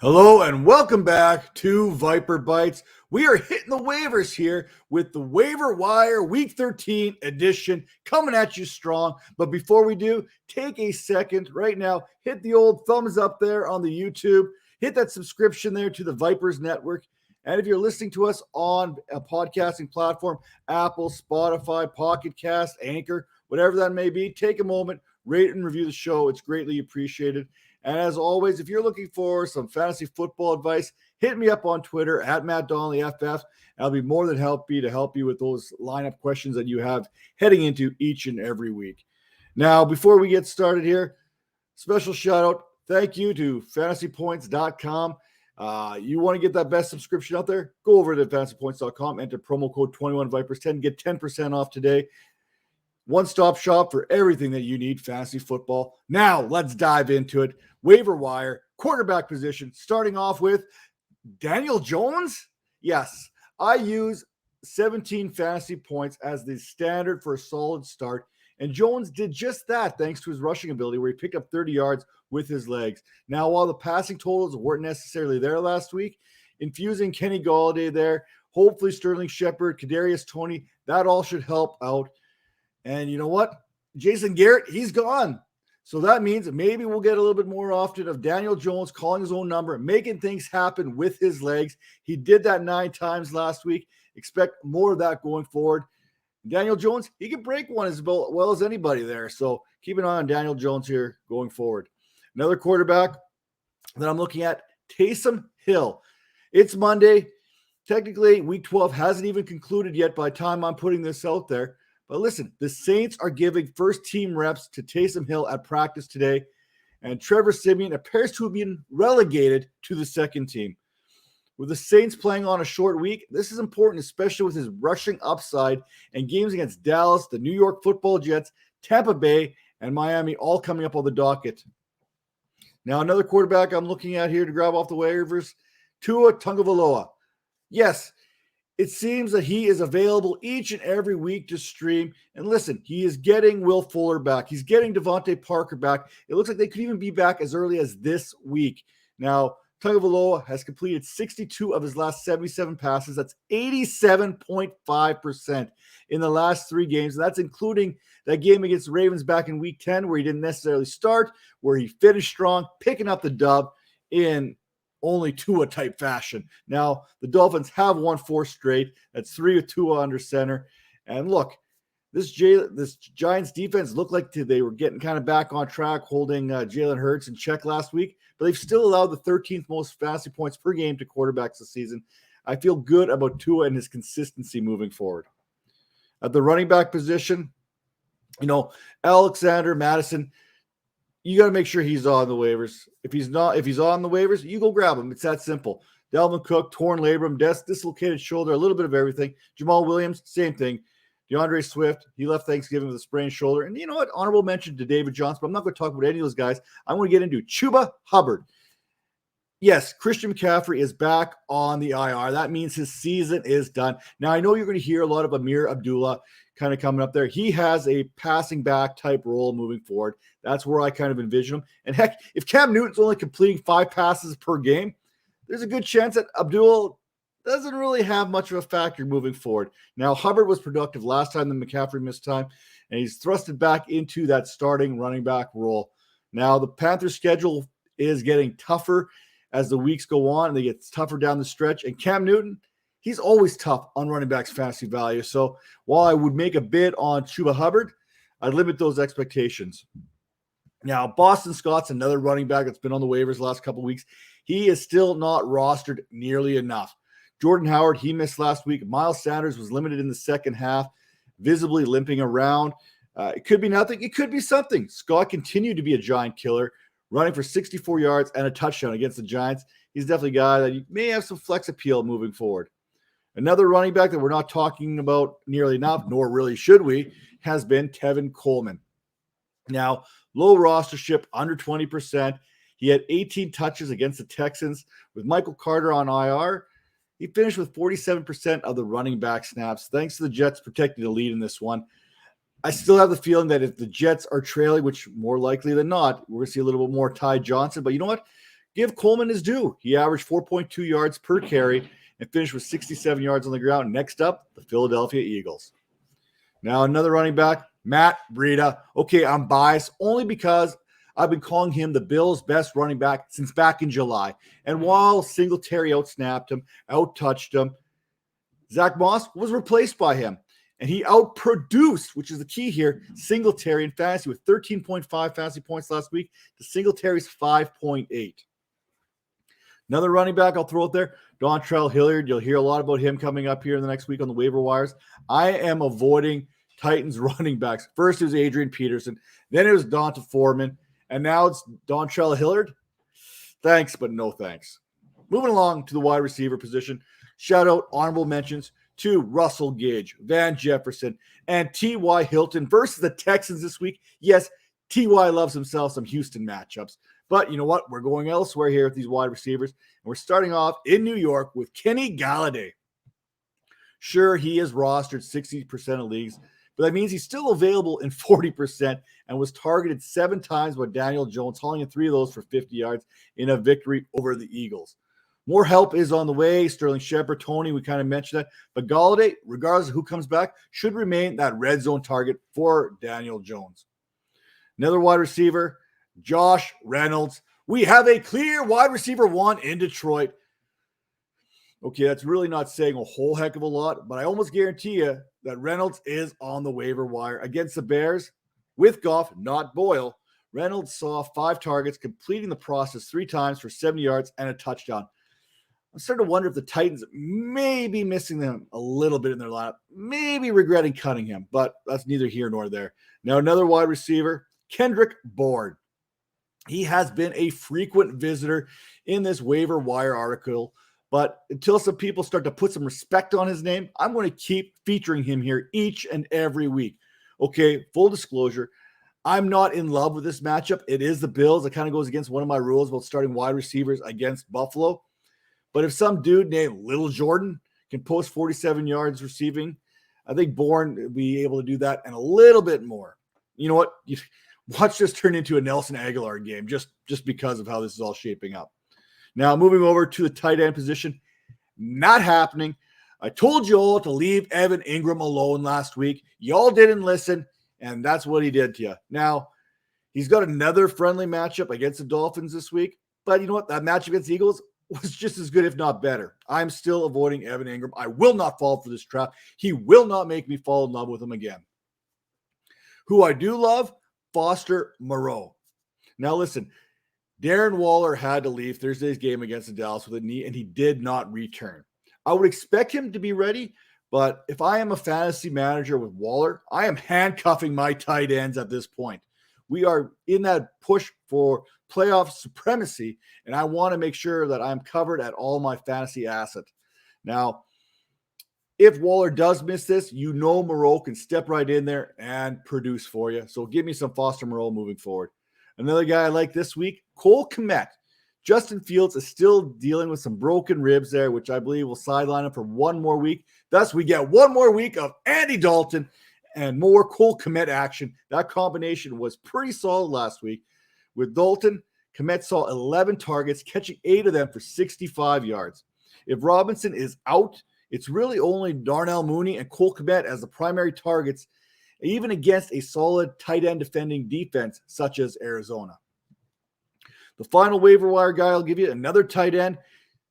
Hello and welcome back to Viper Bites. We are hitting the waivers here with the Waiver Wire Week 13 edition coming at you strong. But before we do, take a second right now, hit the old thumbs up there on the YouTube, hit that subscription there to the Vipers Network. And if you're listening to us on a podcasting platform, Apple, Spotify, Pocket Cast, Anchor, whatever that may be, take a moment, rate and review the show. It's greatly appreciated. And as always, if you're looking for some fantasy football advice, hit me up on Twitter at MattDonnellyFF. I'll be more than happy to help you with those lineup questions that you have heading into each and every week. Now, before we get started here, special shout out. Thank you to fantasypoints.com. You want to get that best subscription out there? Go over to fantasypoints.com, enter promo code 21Vipers10, get 10% off today. One-stop shop for everything that you need fantasy football. Now, let's dive into it. Waiver wire, quarterback position, starting off with Daniel Jones. Yes, I use 17 fantasy points as the standard for a solid start, and Jones did just that thanks to his rushing ability where he picked up 30 yards with his legs. Now, while the passing totals weren't necessarily there last week, infusing Kenny Golladay there, hopefully Sterling Shepard, Kadarius Toney, that all should help out. And you know what? Jason Garrett, he's gone. So that means maybe we'll get a little bit more often of Daniel Jones calling his own number, making things happen with his legs. He did that 9 times last week. Expect more of that going forward. Daniel Jones, he can break one as well as anybody there. So keep an eye on Daniel Jones here going forward. Another quarterback that I'm looking at, Taysom Hill. It's Monday. Technically, week 12 hasn't even concluded yet by the time I'm putting this out there. But listen, the Saints are giving first-team reps to Taysom Hill at practice today, and Trevor Siemian appears to have been relegated to the second team. With the Saints playing on a short week, this is important, especially with his rushing upside and games against Dallas, the New York Football Jets, Tampa Bay, and Miami all coming up on the docket. Now, another quarterback I'm looking at here to grab off the waivers, Tua Tagovailoa. Yes, it seems that he is available each and every week to stream. And listen, he is getting Will Fuller back. He's getting Devontae Parker back. It looks like they could even be back as early as this week. Now, Tagovailoa has completed 62 of his last 77 passes. That's 87.5% in the last 3 games. That's including that game against the Ravens back in week 10 where he didn't necessarily start, where he finished strong, picking up the dub in only Tua type fashion. Now, the Dolphins have won 4 straight. That's 3 with Tua under center. And look, this Giants defense looked like they were getting kind of back on track, holding Jalen Hurts in check last week, but they've still allowed the 13th most fantasy points per game to quarterbacks this season. I feel good about Tua and his consistency moving forward. At the running back position, Alexander Madison, you got to make sure he's on the waivers. If he's on the waivers, you go grab him. It's that simple. Dalvin Cook, torn labrum, dislocated shoulder, a little bit of everything. Jamal Williams, same thing. DeAndre Swift, he left Thanksgiving with a sprained shoulder. And you know what? Honorable mention to David Johnson, but I'm not going to talk about any of those guys. I'm going to get into Chuba Hubbard. Yes, Christian McCaffery is back on the IR. That means his season is done. Now, I know you're going to hear a lot of Amir Abdullah kind of coming up there. He has a passing back type role moving forward. That's where I kind of envision him. And heck, if Cam Newton's only completing 5 passes per game, there's a good chance that Abdullah doesn't really have much of a factor moving forward. Now, Hubbard was productive last time that McCaffrey missed time, and he's thrusted back into that starting running back role. Now, the Panthers' schedule is getting tougher as the weeks go on, and they get tougher down the stretch. And Cam Newton, he's always tough on running backs' fantasy value. So while I would make a bid on Chuba Hubbard, I'd limit those expectations. Now, Boston Scott's another running back that's been on the waivers the last couple of weeks. He is still not rostered nearly enough. Jordan Howard, he missed last week. Miles Sanders was limited in the second half, visibly limping around. It could be nothing. It could be something. Scott continued to be a giant killer, running for 64 yards and a touchdown against the Giants. He's definitely a guy that you may have some flex appeal moving forward. Another running back that we're not talking about nearly enough, nor really should we, has been Tevin Coleman. Now, low rostership, under 20%. He had 18 touches against the Texans. With Michael Carter on IR, he finished with 47% of the running back snaps, thanks to the Jets protecting the lead in this one. I still have the feeling that if the Jets are trailing, which more likely than not, we're going to see a little bit more Ty Johnson. But you know what? give Coleman his due. He averaged 4.2 yards per carry and finished with 67 yards on the ground. Next up, the Philadelphia Eagles. Now another running back, Matt Breida. Okay, I'm biased only because I've been calling him the Bills' best running back since back in July. And while Singletary outsnapped him, outtouched him, Zach Moss was replaced by him. And he outproduced, which is the key here, Singletary in fantasy with 13.5 fantasy points last week to Singletary's 5.8. Another running back I'll throw out there, Dontrell Hilliard. You'll hear a lot about him coming up here in the next week on the waiver wires. I am avoiding Titans running backs. First it was Adrian Peterson, then it was Donta Foreman, and now it's Dontrell Hilliard. Thanks, but no thanks. Moving along to the wide receiver position. Shout out, honorable mentions to Russell Gage, Van Jefferson, and T.Y. Hilton versus the Texans this week. Yes, T.Y. loves himself some Houston matchups. But you know what? We're going elsewhere here with these wide receivers. And we're starting off in New York with Kenny Galladay. Sure, he is rostered 60% of leagues, but that means he's still available in 40% and was targeted 7 times by Daniel Jones, hauling in 3 of those for 50 yards in a victory over the Eagles. More help is on the way. Sterling Shepard, Tony, we kind of mentioned that. But Galladay, regardless of who comes back, should remain that red zone target for Daniel Jones. Another wide receiver, Josh Reynolds. We have a clear wide receiver 1 in Detroit. Okay, that's really not saying a whole heck of a lot, but I almost guarantee you that Reynolds is on the waiver wire against the Bears with Goff, not Boyle. Reynolds saw 5 targets, completing the process 3 times for 70 yards and a touchdown. I'm starting to wonder if the Titans may be missing them a little bit in their lineup, maybe regretting cutting him, but that's neither here nor there. Now, another wide receiver, Kendrick Bourne. He has been a frequent visitor in this waiver wire article, but until some people start to put some respect on his name, I'm going to keep featuring him here each and every week. Okay, full disclosure, I'm not in love with this matchup. It is the Bills. It kind of goes against one of my rules about starting wide receivers against Buffalo. But if some dude named Little Jordan can post 47 yards receiving, I think Bourne will be able to do that and a little bit more. You know what? Watch this turn into a Nelson Aguilar game just because of how this is all shaping up. Now, moving over to the tight end position, not happening. I told you all to leave Evan Ingram alone last week. Y'all didn't listen, and that's what he did to you. Now, he's got another friendly matchup against the Dolphins this week, but you know what? That matchup against the Eagles was just as good, if not better. I'm still avoiding Evan Ingram. I will not fall for this trap. He will not make me fall in love with him again. Who I do love, Foster Moreau. Now listen, Darren Waller had to leave Thursday's game against the Dallas with a knee, and he did not return. I would expect him to be ready, but if I am a fantasy manager with Waller, I am handcuffing my tight ends at this point. We are in that push for playoff supremacy, and I want to make sure that I'm covered at all my fantasy assets. Now, if Waller does miss this, you know Moreau can step right in there and produce for you. So give me some Foster Moreau moving forward. Another guy I like this week, Cole Kmet. Justin Fields is still dealing with some broken ribs there, which I believe will sideline him for one more week. Thus, we get one more week of Andy Dalton and more Cole Kmet action. That combination was pretty solid last week. With Dalton, Kmet saw 11 targets, catching 8 of them for 65 yards. If Robinson is out, it's really only Darnell Mooney and Cole Kmet as the primary targets, even against a solid tight end defending defense such as Arizona. The final waiver wire guy I'll give you, another tight end,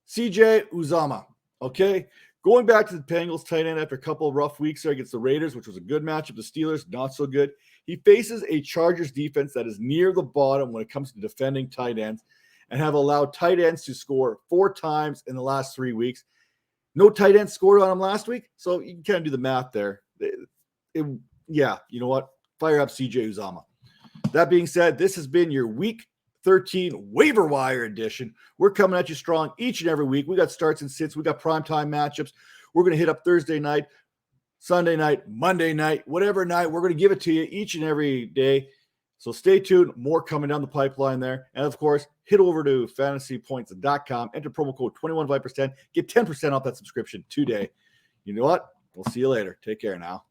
CJ Uzomah. Okay, going back to the Bengals tight end after a couple of rough weeks there against the Raiders, which was a good matchup. The Steelers, not so good. He faces a Chargers defense that is near the bottom when it comes to defending tight ends and have allowed tight ends to score 4 times in the last 3 weeks. No tight end scored on him last week, so you can kind of do the math there. Yeah, you know what? Fire up CJ Uzomah. That being said, this has been your Week 13 waiver wire edition. We're coming at you strong each and every week. We got starts and sits. We got primetime matchups. We're going to hit up Thursday night, Sunday night, Monday night, whatever night. We're going to give it to you each and every day. So stay tuned. More coming down the pipeline there. And of course, head over to fantasypoints.com. Enter promo code 21Vipers10. Get 10% off that subscription today. You know what? We'll see you later. Take care now.